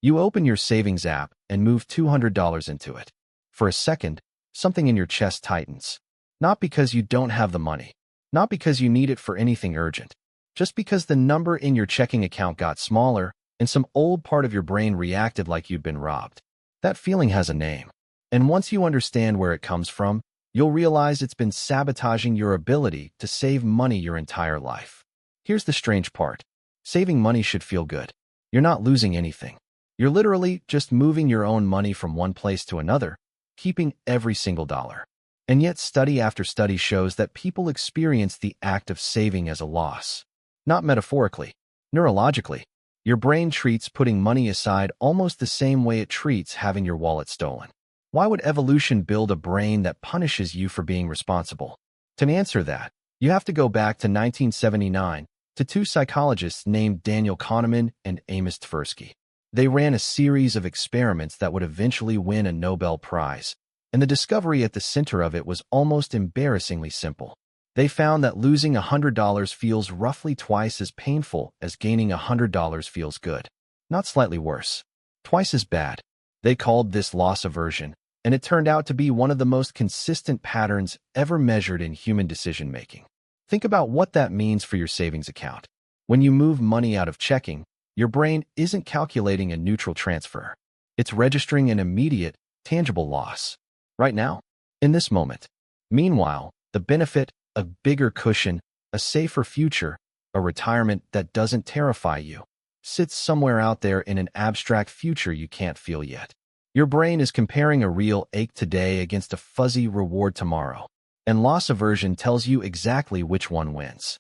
You open your savings app and move $200 into it. For a second, something in your chest tightens. Not because you don't have the money, not because you need it for anything urgent, just because the number in your checking account got smaller and some old part of your brain reacted like you'd been robbed. That feeling has a name. And once you understand where it comes from, you'll realize it's been sabotaging your ability to save money your entire life. Here's the strange part. Saving money should feel good. You're not losing anything. You're literally just moving your own money from one place to another, keeping every single dollar. And yet study after study shows that people experience the act of saving as a loss. Not metaphorically, neurologically. Your brain treats putting money aside almost the same way it treats having your wallet stolen. Why would evolution build a brain that punishes you for being responsible? To answer that, you have to go back to 1979 to two psychologists named Daniel Kahneman and Amos Tversky. They ran a series of experiments that would eventually win a Nobel Prize, and the discovery at the center of it was almost embarrassingly simple. They found that losing $100 feels roughly twice as painful as gaining $100 feels good. Not slightly worse. Twice as bad. They called this loss aversion, and it turned out to be one of the most consistent patterns ever measured in human decision-making. Think about what that means for your savings account. When you move money out of checking, your brain isn't calculating a neutral transfer. It's registering an immediate, tangible loss. Right now, in this moment. Meanwhile, the benefit, a bigger cushion, a safer future, a retirement that doesn't terrify you, sits somewhere out there in an abstract future you can't feel yet. Your brain is comparing a real ache today against a fuzzy reward tomorrow, and loss aversion tells you exactly which one wins.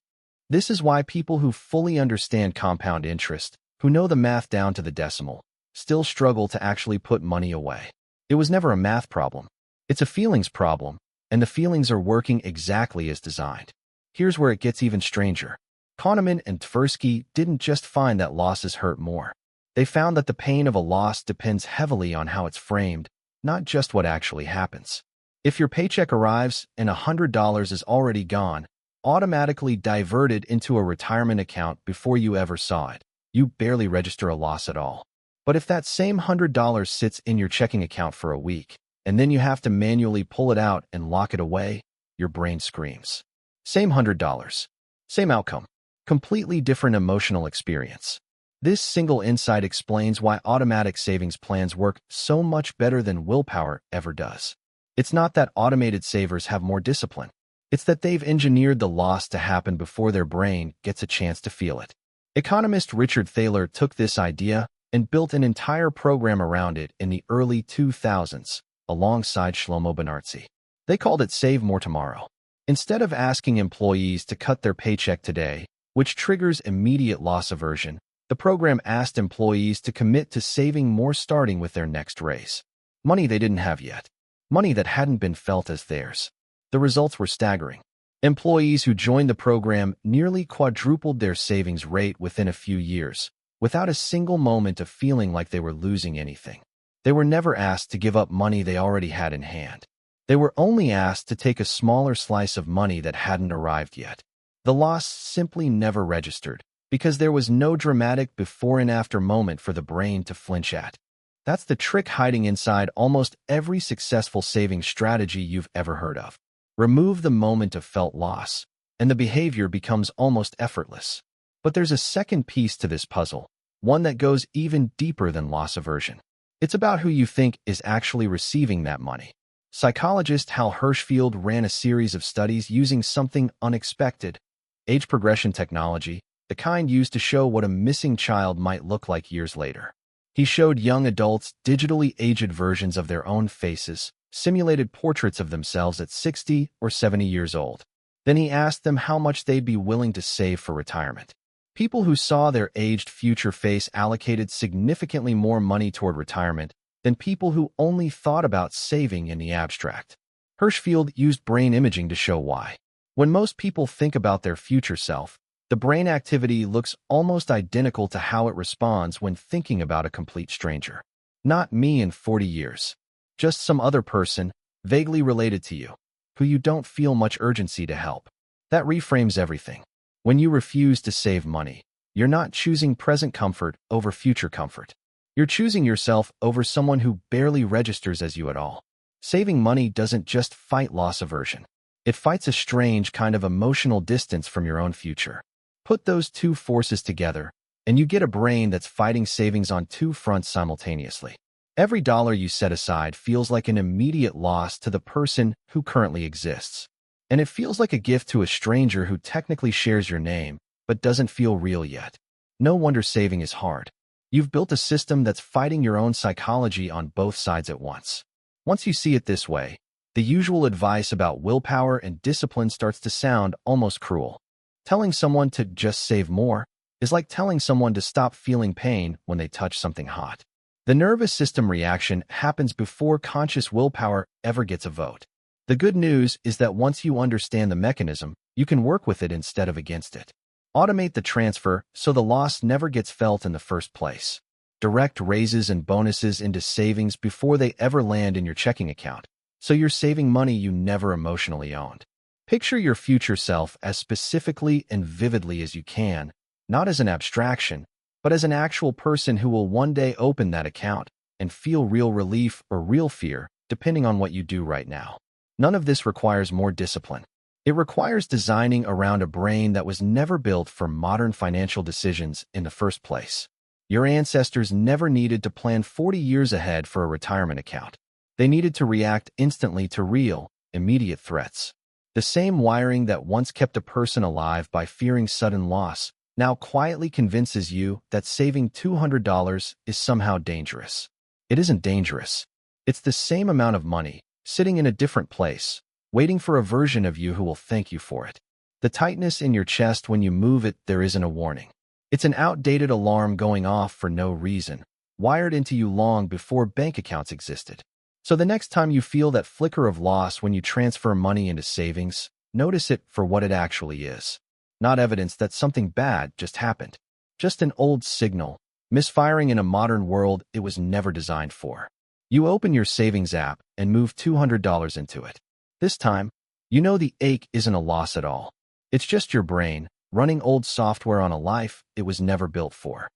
This is why people who fully understand compound interest, who know the math down to the decimal, still struggle to actually put money away. It was never a math problem. It's a feelings problem, and the feelings are working exactly as designed. Here's where it gets even stranger. Kahneman and Tversky didn't just find that losses hurt more. They found that the pain of a loss depends heavily on how it's framed, not just what actually happens. If your paycheck arrives and $100 is already gone, automatically diverted into a retirement account before you ever saw it, you barely register a loss at all. But if that same $100 sits in your checking account for a week, and then you have to manually pull it out and lock it away, your brain screams. Same $100. Same outcome. Completely different emotional experience. This single insight explains why automatic savings plans work so much better than willpower ever does. It's not that automated savers have more discipline. It's that they've engineered the loss to happen before their brain gets a chance to feel it. Economist Richard Thaler took this idea and built an entire program around it in the early 2000s, alongside Shlomo Benartzi. They called it Save More Tomorrow. Instead of asking employees to cut their paycheck today, which triggers immediate loss aversion, the program asked employees to commit to saving more starting with their next raise. Money they didn't have yet. Money that hadn't been felt as theirs. The results were staggering. Employees who joined the program nearly quadrupled their savings rate within a few years, without a single moment of feeling like they were losing anything. They were never asked to give up money they already had in hand. They were only asked to take a smaller slice of money that hadn't arrived yet. The loss simply never registered, because there was no dramatic before and after moment for the brain to flinch at. That's the trick hiding inside almost every successful saving strategy you've ever heard of. Remove the moment of felt loss, and the behavior becomes almost effortless. But there's a second piece to this puzzle, one that goes even deeper than loss aversion. It's about who you think is actually receiving that money. Psychologist Hal Hershfield ran a series of studies using something unexpected, age progression technology, the kind used to show what a missing child might look like years later. He showed young adults digitally aged versions of their own faces, simulated portraits of themselves at 60 or 70 years old. Then he asked them how much they'd be willing to save for retirement. People who saw their aged future face allocated significantly more money toward retirement than people who only thought about saving in the abstract. Hershfield used brain imaging to show why. When most people think about their future self, the brain activity looks almost identical to how it responds when thinking about a complete stranger. Not me in 40 years. Just some other person, vaguely related to you, who you don't feel much urgency to help. That reframes everything. When you refuse to save money, you're not choosing present comfort over future comfort. You're choosing yourself over someone who barely registers as you at all. Saving money doesn't just fight loss aversion. It fights a strange kind of emotional distance from your own future. Put those two forces together, and you get a brain that's fighting savings on two fronts simultaneously. Every dollar you set aside feels like an immediate loss to the person who currently exists. And it feels like a gift to a stranger who technically shares your name, but doesn't feel real yet. No wonder saving is hard. You've built a system that's fighting your own psychology on both sides at once. Once you see it this way, the usual advice about willpower and discipline starts to sound almost cruel. Telling someone to just save more is like telling someone to stop feeling pain when they touch something hot. The nervous system reaction happens before conscious willpower ever gets a vote. The good news is that once you understand the mechanism, you can work with it instead of against it. Automate the transfer so the loss never gets felt in the first place. Direct raises and bonuses into savings before they ever land in your checking account, so you're saving money you never emotionally owned. Picture your future self as specifically and vividly as you can, not as an abstraction, but as an actual person who will one day open that account and feel real relief or real fear, depending on what you do right now. None of this requires more discipline. It requires designing around a brain that was never built for modern financial decisions in the first place. Your ancestors never needed to plan 40 years ahead for a retirement account. They needed to react instantly to real, immediate threats. The same wiring that once kept a person alive by fearing sudden loss now quietly convinces you that saving $200 is somehow dangerous. It isn't dangerous. It's the same amount of money, sitting in a different place, waiting for a version of you who will thank you for it. The tightness in your chest when you move it, there isn't a warning. It's an outdated alarm going off for no reason, wired into you long before bank accounts existed. So the next time you feel that flicker of loss when you transfer money into savings, notice it for what it actually is. Not evidence that something bad just happened. Just an old signal, misfiring in a modern world it was never designed for. You open your savings app and move $200 into it. This time, you know the ache isn't a loss at all. It's just your brain running old software on a life it was never built for.